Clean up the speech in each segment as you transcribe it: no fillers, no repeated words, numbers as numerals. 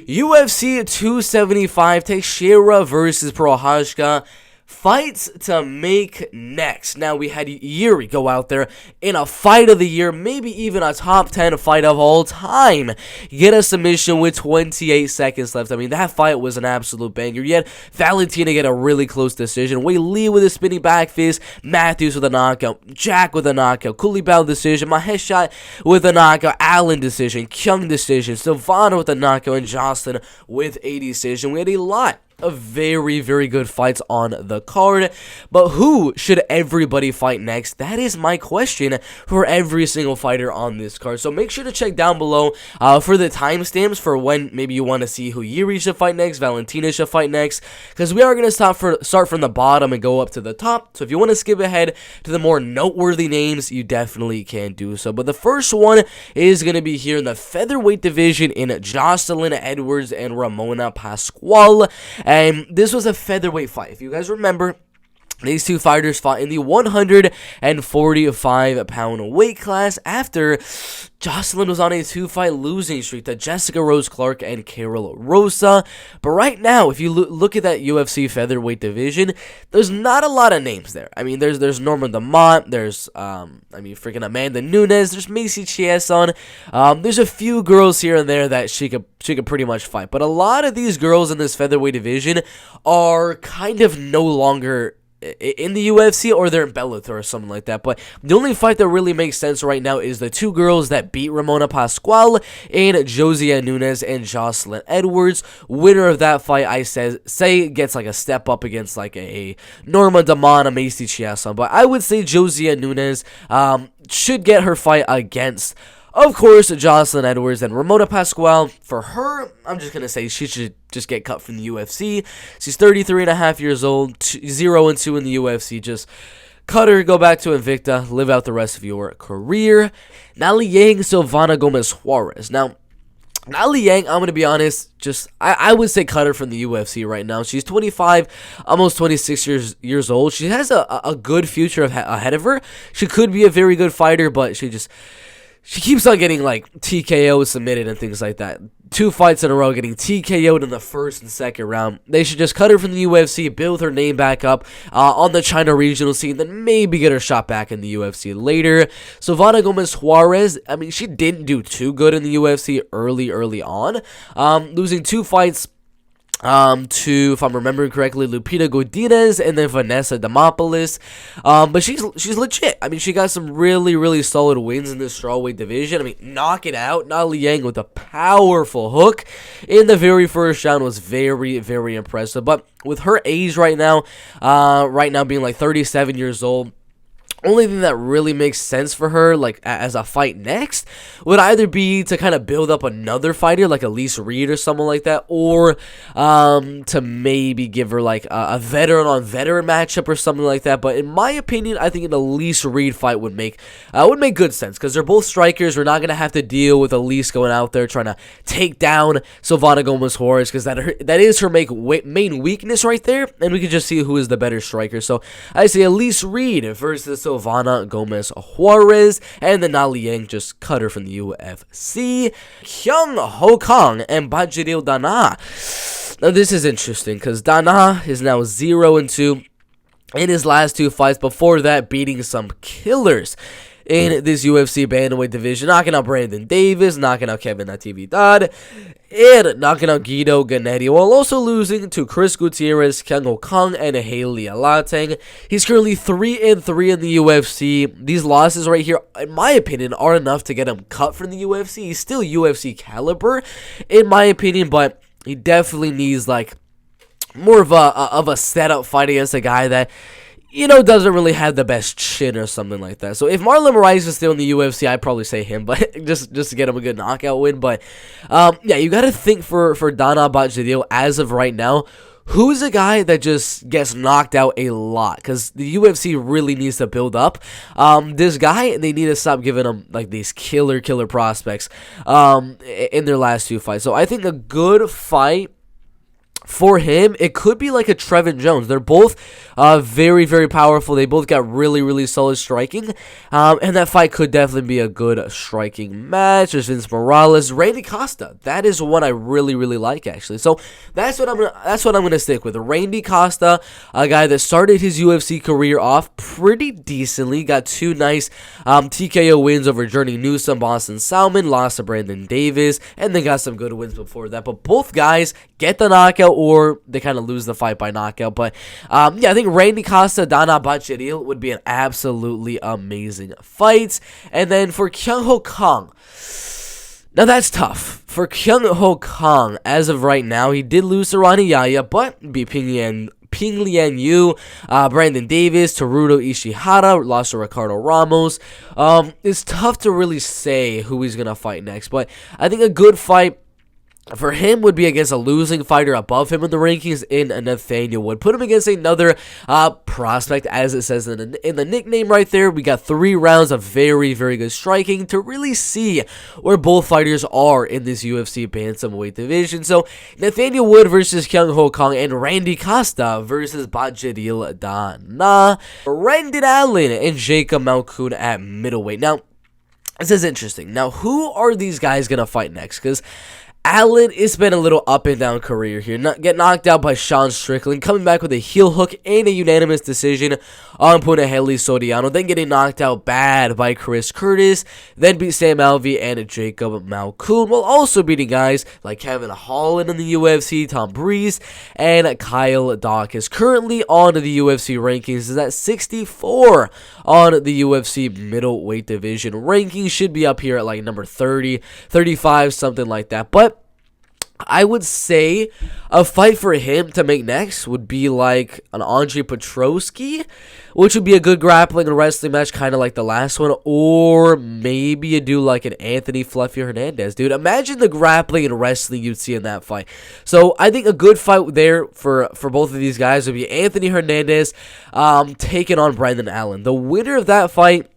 UFC 275, Teixeira versus Prochazka. Fights to make next. Now, we had Yuri go out there in a fight of the year, maybe even a top 10 fight of all time. Get a submission with 28 seconds left. I mean, that fight was an absolute banger. Yet, Valentina get a really close decision. Weili with a spinning back fist. Matthews with a knockout. Jack with a knockout. Culibao decision. Maheshate with a knockout. Allen decision. Kyung decision. Silvana with a knockout. And Joselyne with a decision. We had a lot of very, very good fights on the card, but who should everybody fight next? That is my question for every single fighter on this card. So make sure to check down below for the timestamps for when maybe you want to see who Yuri should fight next, Valentina should fight next, because we are going to start from the bottom and go up to the top. So if you want to skip ahead to the more noteworthy names, you definitely can do so. But the first one is going to be here in the featherweight division in Joselyne Edwards and Ramona Pascual. And this was a featherweight fight. If you guys remember, these two fighters fought in the 145-pound weight class after Joselyne was on a 2-fight losing streak to Jessica Rose Clark and Carol Rosa. But right now, if you look at that UFC featherweight division, there's not a lot of names there. I mean, there's Norma Dumont, there's freaking Amanda Nunes, there's Macy Chiasson. There's a few girls here and there that she could pretty much fight. But a lot of these girls in this featherweight division are kind of no longer in the UFC, or they're in Bellator or something like that. But the only fight that really makes sense right now is the two girls that beat Ramona Pascual and Joselyne Nunes and Joselyne Edwards. Winner of that fight, I say gets like a step up against like a Norma Dumont, a Macy Chiasson. But I would say Joselyne Nunes should get her fight against, of course, Joselyne Edwards. And Ramona Pascual, for her, I'm just going to say she should just get cut from the UFC. She's 33 and a half years old, 0-2 in the UFC. Just cut her, go back to Invicta, live out the rest of your career. Now, Liang, Silvana, Gomez, Juarez. Now, Liang, I'm going to be honest, I would say cut her from the UFC right now. She's 25, almost 26 years old. She has a good future ahead of her. She could be a very good fighter, but she keeps on getting, like, TKO submitted and things like that. 2 fights in a row getting TKO'd in the first and second round. They should just cut her from the UFC, build her name back up on the China regional scene, then maybe get her shot back in the UFC later. Silvana Gomez Juarez, I mean, she didn't do too good in the UFC early on. Losing 2 fights to, if I'm remembering correctly, Lupita Godinez and then Vanessa Demopoulos. But she's legit. I mean, she got some really solid wins in this strawweight division. I mean, knock it out. Na Liang with a powerful hook in the very first round was very impressive. But with her age right now being like 37 years old, only thing that really makes sense for her, like, as a fight next, would either be to kind of build up another fighter, like Elise Reed or someone like that, or to maybe give her, like, a veteran-on-veteran matchup or something like that. But in my opinion, I think an Elise Reed fight would make good sense, because they're both strikers. We're not going to have to deal with Elise going out there trying to take down Silvana Gomez Juarez, because that is her main weakness right there, and we can just see who is the better striker. So I say Elise Reed versus Silvana Gomez Juarez, and then Na Liang just cut her from the UFC. Kyung Ho Kang and Batgerel Danaa. Now this is interesting because Danaa is now 0-2 in his last 2 fights. Before that, beating some killers in this UFC bantamweight division, knocking out Brandon Davis, knocking out Kevin Natividad, and knocking out Guido Ganetti, while also losing to Chris Gutierrez, Kyung Ho Kang, and Haley Alateng. He's currently 3-3 in the UFC. These losses right here, in my opinion, are enough to get him cut from the UFC. He's still UFC caliber, in my opinion, but he definitely needs, like, more of a setup fight against a guy that, you know, doesn't really have the best chin or something like that. So if Marlon Moraes was still in the UFC, I'd probably say him, but just to get him a good knockout win. But yeah, you got to think for Danaa Batgerel as of right now, who's a guy that just gets knocked out a lot? Because the UFC really needs to build up this guy, and they need to stop giving him like these killer prospects in their last 2 fights. So I think a good fight For him, it could be like a Trevin Jones. They're both very, very powerful. They both got really, really solid striking. And that fight could definitely be a good striking match. There's Vince Morales, Randy Costa. That is one I really, really like, actually. So that's what I'm gonna stick with. Randy Costa, a guy that started his UFC career off pretty decently. Got two nice TKO wins over Journey Newsom, Boston Salmon, lost to Brandon Davis, and then got some good wins before that. But both guys get the knockout, or they kind of lose the fight by knockout. But yeah, I think Randy Costa, Danaa, Batgerel would be an absolutely amazing fight. And then for Kyung Ho Kang, now that's tough. For Kyung Ho Kang, as of right now, he did lose to Ronnie Yaya, but beat Ping Lian Yu, Brandon Davis, Teruto Ishihara, lost to Ricardo Ramos. It's tough to really say who he's going to fight next, but I think a good fight for him would be against a losing fighter above him in the rankings in Nathaniel Wood. Put him against another prospect, as it says in the nickname right there. We got 3 rounds of very, very good striking to really see where both fighters are in this UFC bantamweight division. So Nathaniel Wood versus Kyung Ho Kang, and Randy Costa versus Batgerel Danaa. Brendan Allen and Jacob Malkoun at middleweight. Now, this is interesting. Now, who are these guys going to fight next? Because Allen, it's been a little up and down career here. Get knocked out by Sean Strickland, coming back with a heel hook and a unanimous decision on Punahele Soriano, then getting knocked out bad by Chris Curtis, then beat Sam Alvey and Jacob Malkoun, while also beating guys like Kevin Holland in the UFC, Tom Breeze, and Kyle Dawkins. Currently on the UFC rankings is at 64 on the UFC middleweight division. Rankings should be up here at like number 30, 35, something like that. But I would say a fight for him to make next would be like an Andre Petroski, which would be a good grappling and wrestling match, kind of like the last one. Or maybe you do like an Anthony Fluffy Hernandez, dude. Imagine the grappling and wrestling you'd see in that fight. So I think a good fight there for both of these guys would be Anthony Hernandez taking on Brendan Allen. The winner of that fight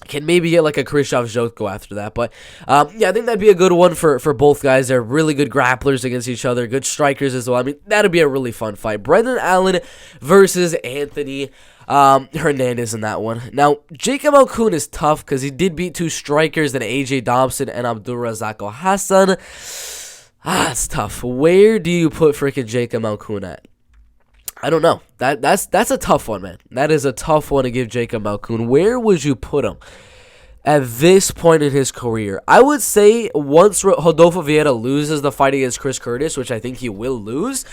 can maybe get like a Krzysztof Jotko after that. But yeah, I think that'd be a good one for both guys. They're really good grapplers against each other, good strikers as well. I mean, that'd be a really fun fight. Brendan Allen versus Anthony Hernandez in that one. Now, Jacob Malkoun is tough because he did beat 2 strikers, then AJ Dobson and Abdulrazak Hassan. It's tough. Where do you put freaking Jacob Malkoun at? I don't know. That's a tough one, man. That is a tough one to give Jacob Malkoun. Where would you put him at this point in his career? I would say once Rodolfo Vieira loses the fight against Chris Curtis, which I think he will lose,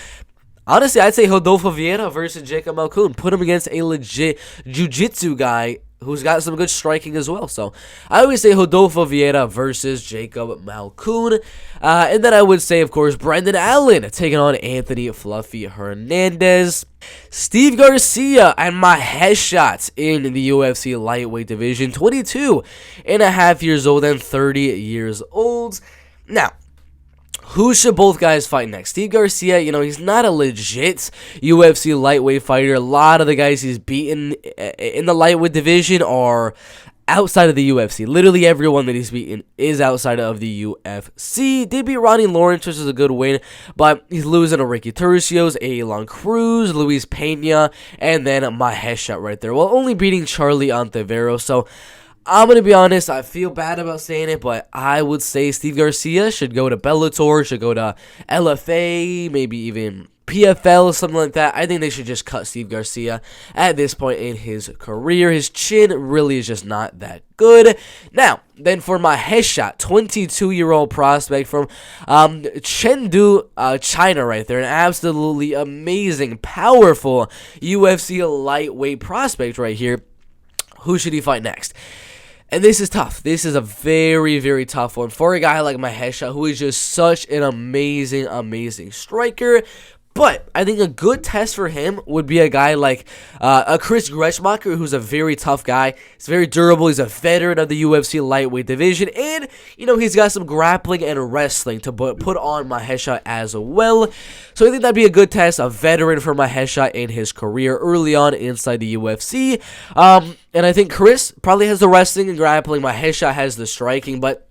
honestly, I'd say Rodolfo Vieira versus Jacob Malkoun. Put him against a legit jiu-jitsu guy who's got some good striking as well. So I always say Rodolfo Vieira versus Jacob Malkoun. And then I would say, of course, Brendan Allen taking on Anthony Fluffy Hernandez. Steve Garcia and Maheshate in the UFC lightweight division. 22 and a half years old and 30 years old. Now, who should both guys fight next? Steve Garcia, he's not a legit UFC lightweight fighter. A lot of the guys he's beaten in the lightweight division are outside of the UFC. Literally everyone that he's beaten is outside of the UFC. Did beat Ronnie Lawrence, which is a good win, but he's losing to Ricky Turcios, Elon Cruz, Luis Pena, and then Maheshate right there, while only beating Charlie Ontiveros. So I'm going to be honest, I feel bad about saying it, but I would say Steve Garcia should go to Bellator, should go to LFA, maybe even PFL, something like that. I think they should just cut Steve Garcia at this point in his career. His chin really is just not that good. Now, then for Maheshate, 22-year-old prospect from Chengdu, China right there. An absolutely amazing, powerful UFC lightweight prospect right here. Who should he fight next? And this is tough. This is a very, very tough one for a guy like Maheshate, who is just such an amazing, amazing striker. But I think a good test for him would be a guy like a Chris Gretschmacher, who's a very tough guy. He's very durable. He's a veteran of the UFC lightweight division. And, he's got some grappling and wrestling to put on Maheshate as well. So I think that'd be a good test, a veteran for Maheshate in his career early on inside the UFC. And I think Chris probably has the wrestling and grappling. Maheshate has the striking, but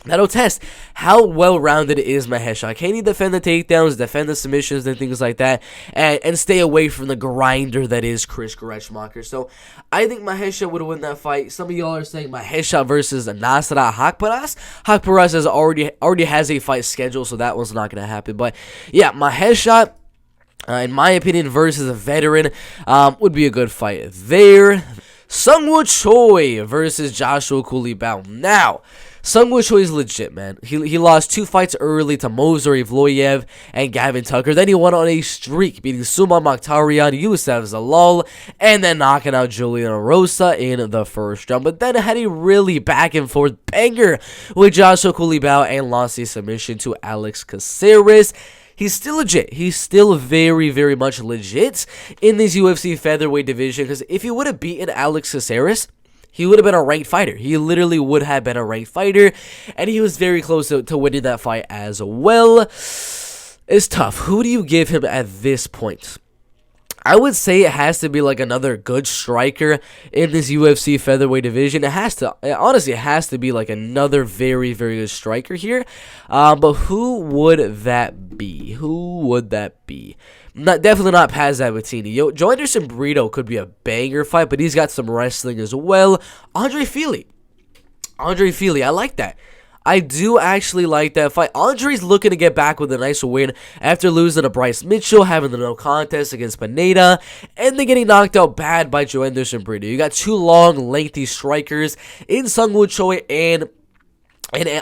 That'll test how well-rounded is Maheshate. Can he defend the takedowns, defend the submissions, and things like that, and stay away from the grinder that is Chris Gerechmacher. So I think Maheshate would win that fight. Some of y'all are saying Maheshate versus Nasrat Haqparast. Haqparast already has a fight scheduled, so that one's not going to happen. But yeah, Maheshate, in my opinion, versus a veteran would be a good fight there. Seung Choi versus Joshua Culibao. Now, Seung Choi is legit, man. He lost 2 fights early to Movsar Evloev and Gavin Tucker. Then he went on a streak, beating Suman Mokhtarian, Youssef Zalal, and then knocking out Julian Rosa in the first round. But then had a really back-and-forth banger with Joshua Culibao and lost a submission to Alex Caceres. He's still legit. He's still very, very much legit in this UFC featherweight division, because if he would have beaten Alex Caceres, he would have been a ranked fighter. He literally would have been a ranked fighter, and he was very close to winning that fight as well. It's tough. Who do you give him at this point? I would say it has to be like another good striker in this UFC featherweight division. Honestly, it has to be like another very, very good striker here. But who would that be? Who would that be? Definitely not Paz Sabatini. Joe Anderson Brito could be a banger fight, but he's got some wrestling as well. Andre Fili, I like that. I do actually like that fight. Andre's looking to get back with a nice win after losing to Bryce Mitchell, having the no contest against Pineda, and then getting knocked out bad by Joe Anderson Brito. You got 2 long, lengthy strikers in Seung Choi and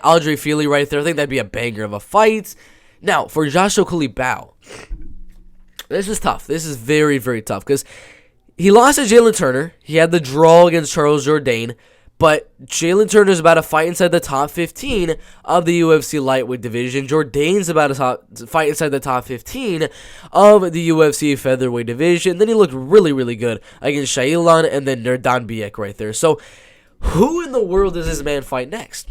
Andre Fili right there. I think that'd be a banger of a fight. Now, for Joshua Culibao, this is tough. This is very, very tough, because he lost to Jalen Turner. He had the draw against Charles Jourdain. But Jalen Turner's about to fight inside the top 15 of the UFC lightweight division. Jourdain's about to fight inside the top 15 of the UFC featherweight division. Then he looked really, really good against Shailan and then Nurdanbiek right there. So who in the world does this man fight next?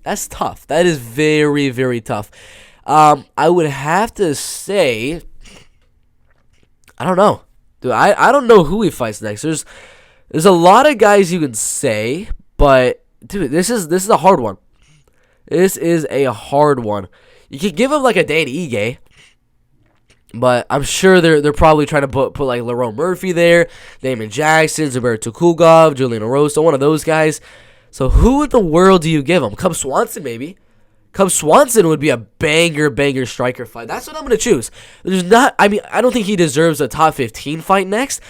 That's tough. That is very, very tough. I would have to say, I don't know. Dude, I don't know who he fights next. There's a lot of guys you can say, but dude, this is a hard one. This is a hard one. You could give him like a Dan Ige, but I'm sure they're probably trying to put like Lerone Murphy there, Damon Jackson, Zubair Tukhugov, Julian Erosa, one of those guys. So who in the world do you give him? Cub Swanson, maybe. Cub Swanson would be a banger striker fight. That's what I'm going to choose. I don't think he deserves a top 15 fight next,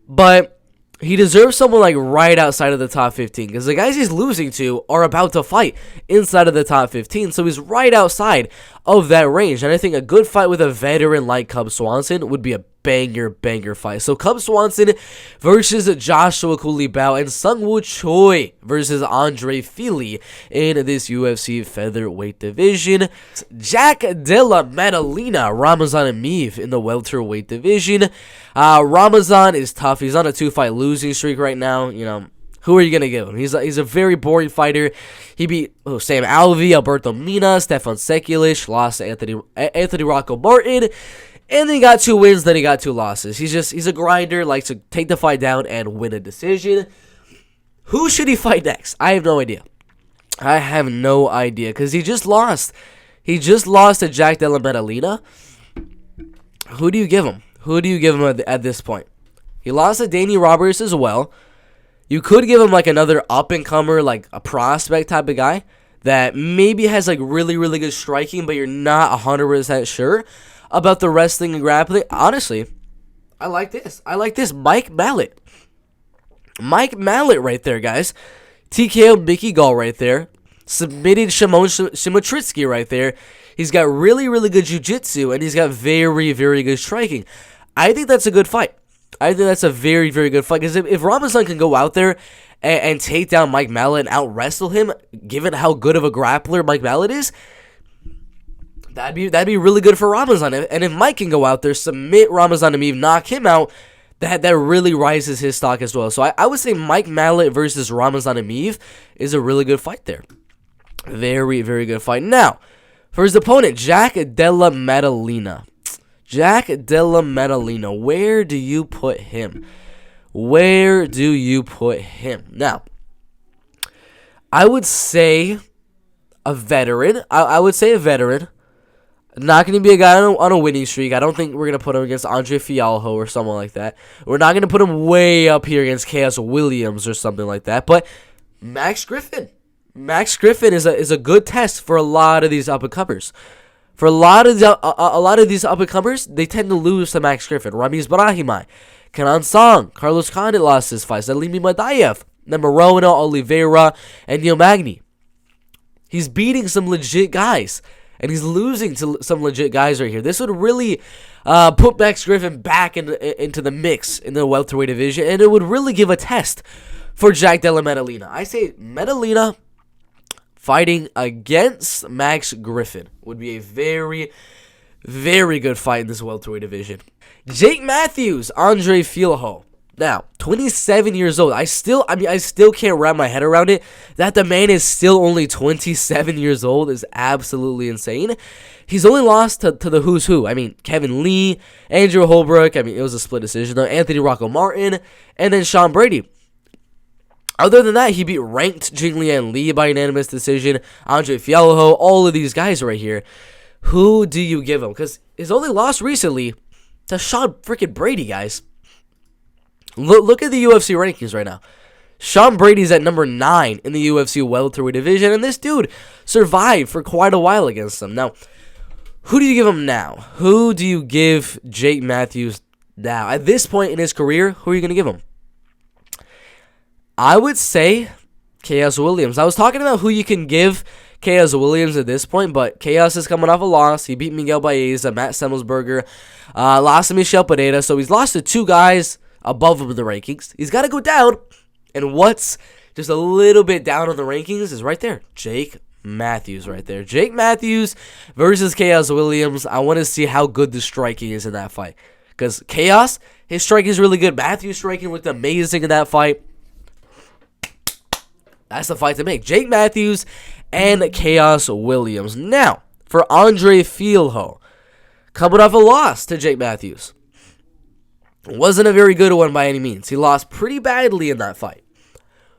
but he deserves someone like right outside of the top 15, because the guys he's losing to are about to fight inside of the top 15, so he's right outside of that range. And I think a good fight with a veteran like Cub Swanson would be a banger fight. So Cub Swanson versus Joshua Culibao, and Seung Choi versus Andre Fili in this UFC featherweight division. Jack Della Maddalena, Ramazan Emeev in the welterweight division. Ramazan is tough. He's on a 2-fight losing streak right now. You know, who are you gonna give him? He's a very boring fighter. He beat Sam Alvey, Alberto Mina, Stefan Sekulic, lost to Anthony Rocco Martin. And then he got 2 wins, then he got 2 losses. He's a grinder, likes to take the fight down and win a decision. Who should he fight next? I have no idea. Because he just lost. He just lost to Jack Della Maddalena. Who do you give him? At this point? He lost to Danny Roberts as well. You could give him like another up-and-comer, like a prospect type of guy that maybe has like really, really good striking, but you're not 100% sure about the wrestling and grappling. Honestly, I like this. Mike Mallet right there, guys. TKO Mickey Gall right there. Submitted Shimon Shimotritsky right there. He's got really, really good jiu-jitsu, and he's got very, very good striking. I think that's a good fight. I think that's a very, very good fight, because if Ramazan can go out there and take down Mike Mallet and out-wrestle him, given how good of a grappler Mike Mallet is, That'd be really good for Ramazan. And if Mike can go out there, submit Ramazan Emeev, knock him out, that really rises his stock as well. So I would say Mike Mallet versus Ramazan Emeev is a really good fight there. Very, very good fight. Now, for his opponent, Jack Della Maddalena. Where do you put him? Now, I would say a veteran. I would say a veteran. Not going to be a guy on a winning streak. I don't think we're going to put him against Andre Fialho or someone like that. We're not going to put him way up here against Chaos Williams or something like that. But Max Griffin. Max Griffin is a good test for a lot of these up-and-comers. For a lot of these up-and-comers, they tend to lose to Max Griffin. Ramiz Brahimai, Kenan Song, Carlos Condit lost his fights. Alimi Madayev, then Marona, Oliveira, and Neil Magny. He's beating some legit guys. And he's losing to some legit guys right here. This would really put Max Griffin back into the mix in the welterweight division. And it would really give a test for Jack Della Maddalena. I say Maddalena fighting against Max Griffin would be a very, very good fight in this welterweight division. Jake Matthews, Andre Fialho. Now, 27 years old. I still can't wrap my head around it. That the man is still only 27 years old is absolutely insane. He's only lost to the who's who. I mean, Kevin Lee, Andrew Holbrook. I mean, it was a split decision though. Anthony Rocco Martin, and then Sean Brady. Other than that, he beat ranked Jinglian Lee by unanimous decision. Andre Fialho, all of these guys right here. Who do you give him? Because his only loss recently to Sean freaking Brady, guys. Look at the UFC rankings right now. Sean Brady's at number 9 in the UFC welterweight division, and this dude survived for quite a while against them. Now, who do you give him now? Who do you give Jake Matthews now? At this point in his career, who are you going to give him? I would say Chaos Williams. I was talking about who you can give Chaos Williams at this point, but Chaos is coming off a loss. He beat Miguel Baeza, Matt Semmelsberger, lost to Michel Pereira, so he's lost to 2 guys above him in the rankings. He's got to go down. And what's just a little bit down on the rankings is right there. Jake Matthews right there. Jake Matthews versus Chaos Williams. I want to see how good the striking is in that fight. Because Chaos, his striking is really good. Matthews' striking looked amazing in that fight. That's the fight to make. Jake Matthews and Chaos Williams. Now, for Andre Fialho, coming off a loss to Jake Matthews. Wasn't a very good one by any means. He lost pretty badly in that fight.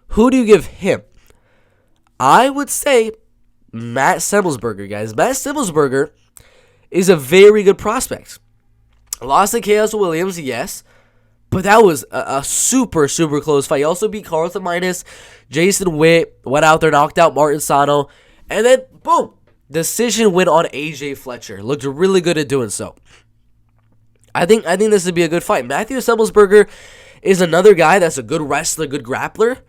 Who do you give him? I would say Matt Semmelsberger, guys. Matt Semmelsberger is a very good prospect. Lost to Chaos Williams, yes. But that was a super, super close fight. He also beat Carlton Minus. Jason Witt went out there, knocked out Martin Sano. And then, boom, decision win on AJ Fletcher. Looked really good at doing so. I think this would be a good fight. Matthew Semmelsberger is another guy that's a good wrestler, good grappler,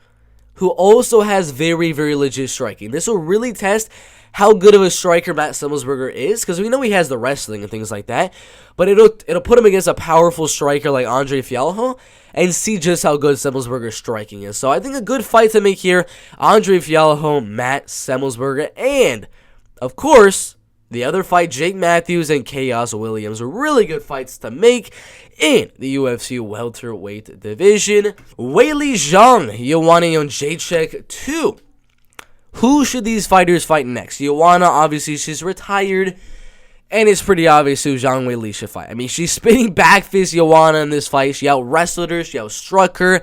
who also has very, very legit striking. This will really test how good of a striker Matt Semmelsberger is, because we know he has the wrestling and things like that, but it'll put him against a powerful striker like Andre Fialho and see just how good Semmelsberger's striking is. So I think a good fight to make here, Andre Fialho, Matt Semmelsberger, and, of course, the other fight, Jake Matthews and Chaos Williams. Really good fights to make in the UFC welterweight division. Weili Zhang, Joanna Jędrzejczyk 2. Who should these fighters fight next? Joanna, obviously, she's retired. And it's pretty obvious who Zhang Weili should fight. I mean, she's spinning back fist Joanna in this fight. She out-wrestled her. She out-struck her.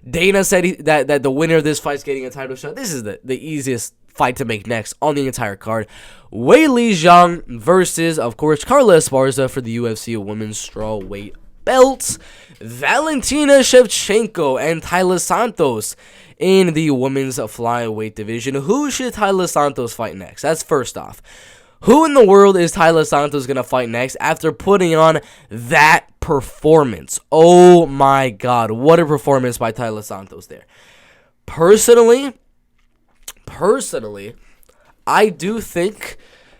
Dana said that the winner of this fight is getting a title shot. This is the easiest fight to make next on the entire card. Weili Zhang versus, of course, Carla Esparza for the UFC Women's Strawweight belts. Valentina Shevchenko and Taila Santos in the Women's Flyweight division. Who should Taila Santos fight next? That's first off. Who in the world is Taila Santos going to fight next after putting on that performance? Oh my God, what a performance by Taila Santos there. Personally, I do think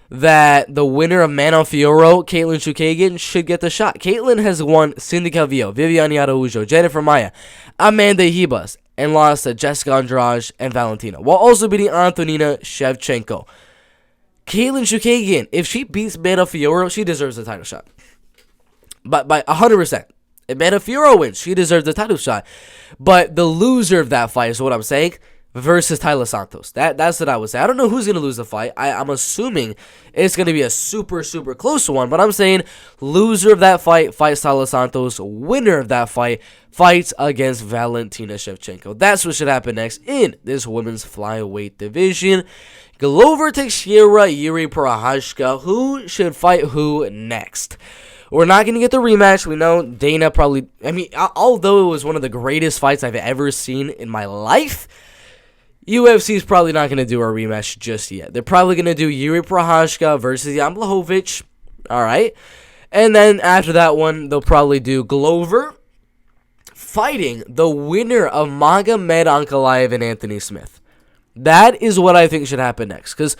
that the winner of Manon Fiorot, Caitlin Chukagian, should get the shot. Caitlin has won Cindy Calvillo, Viviane Araújo, Jennifer Maia, Amanda Ribas, and lost to Jessica Andrade and Valentina, while also beating Antonina Shevchenko. Caitlin Chukagian, if she beats Manon Fiorot, she deserves a title shot. But by 100%. If Manon Fiorot wins, she deserves the title shot. But the loser of that fight is what I'm saying. versus Taila Santos. That's what I would say. I don't know who's going to lose the fight. I'm assuming it's going to be a super, super close one, but I'm saying loser of that fight fights Taila Santos. Winner of that fight fights against Valentina Shevchenko. That's what should happen next in this women's flyweight division. Glover Teixeira, Yuri Prochazka. Who should fight who next? We're not going to get the rematch. We know Danaa probably... I mean, although it was one of the greatest fights I've ever seen in my life, UFC is probably not going to do a rematch just yet. They're probably going to do Yuri Prochazka versus Jan Blachowicz. All right. And then after that one, they'll probably do Glover fighting the winner of Magomed Ankalaev and Anthony Smith. That is what I think should happen next. Because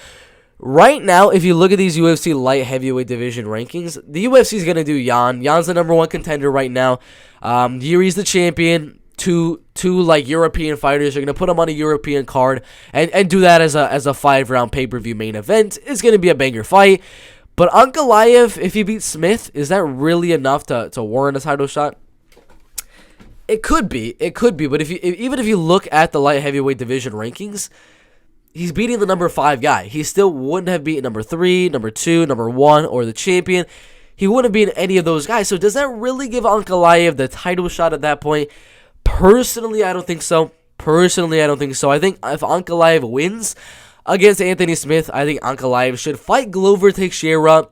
right now, if you look at these UFC light heavyweight division rankings, the UFC is going to do Jan. Jan's the number one contender right now. Yuri's the champion. Two like European fighters are going to put him on a European card and do that as a 5-round pay-per-view main event. It's going to be a banger fight. But Ankalaev, if he beats Smith, is that really enough to warrant a title shot? It could be, but even if you look at the light heavyweight division rankings, he's beating the number 5 guy. He still wouldn't have beaten number 3, number 2, number 1, or the champion. He wouldn't have beaten any of those guys. So does that really give Ankalaev the title shot at that point? Personally, I don't think so. I think if Ankalaev wins against Anthony Smith, I think Ankalaev should fight Glover Teixeira.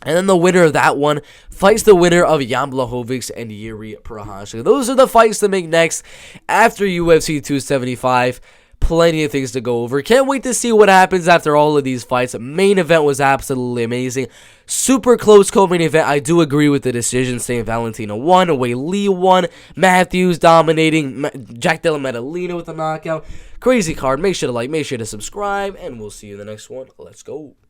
And then the winner of that one fights the winner of Jan Blachowicz and Yuri Prochazka. Those are the fights to make next after UFC 275. Plenty of things to go over. Can't wait to see what happens after all of these fights. Main event was absolutely amazing. Super close co-main event. I do agree with the decision saying Valentina won, Weili won, Matthews dominating, Jack Della Maddalena with a knockout. Crazy card. Make sure to like, make sure to subscribe, and we'll see you in the next one. Let's go.